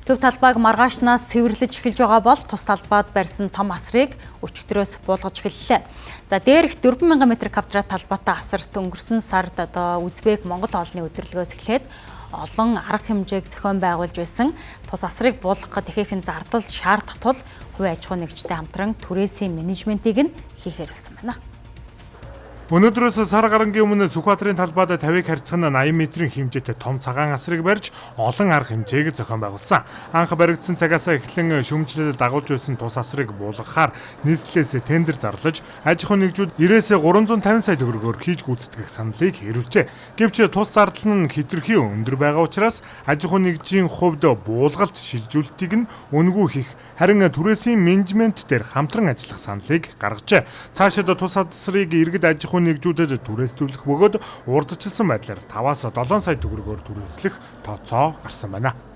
Төв талбайг маргаашнаас цэвэрлэж эхэлж байгаа бол тус талбайд барьсан том асрыг өчигдрөөс буулгаж эхэллээ. За дээрх 4000 м2 талбайтай асарт өнгөрсөн сард Узбек Монгол хоолны өдөрлөгөөс эхлээд олон арга хэмжээг зохион байгуулж байсан. Тус асрыг буулгахад ихээхэн зардал шаардах тул хувийн аж ахуй нэгжтэй хамтран түрээсийн менежментийг нь хийхээр болсон байна. Өнөөдрөөс сар гарангийн өмнө Сүхбаатарын талбайд 50-ыг харьцах нь 80 м-ийн хэмжээтэй том цагаан асрыг барьж олон арга хэмжээг зохион байгуулсан. Анх баригдсан цагаас эхлэн шүүмжлэлд дагуулж байсан тус асрыг буулгахаар нийслэлээс тендер зарлаж аж ахуй нэгжүүд 90-350 сая төгрөгөөр хийж гүйцэтгэх саналыг хэрэгжээ. Гэвч тус зардал нь хэтэрхий өндөр байгаа учраас аж ахуй нэгжийн хувьд буулгалт шилжүүлэлтийг нь үнэгүй хийх, харин түрээсийн менежмент дээр хамтран ажиллах саналыг гаргажээ. Цаашид тус асрыг иргэд аж ахуй нэгжүүдэд түрээслүүлэх бөгөөд урдчилсан байдлаар 5-7 сая төгрөгөөр түрээслэх тооцоо гарсан байна.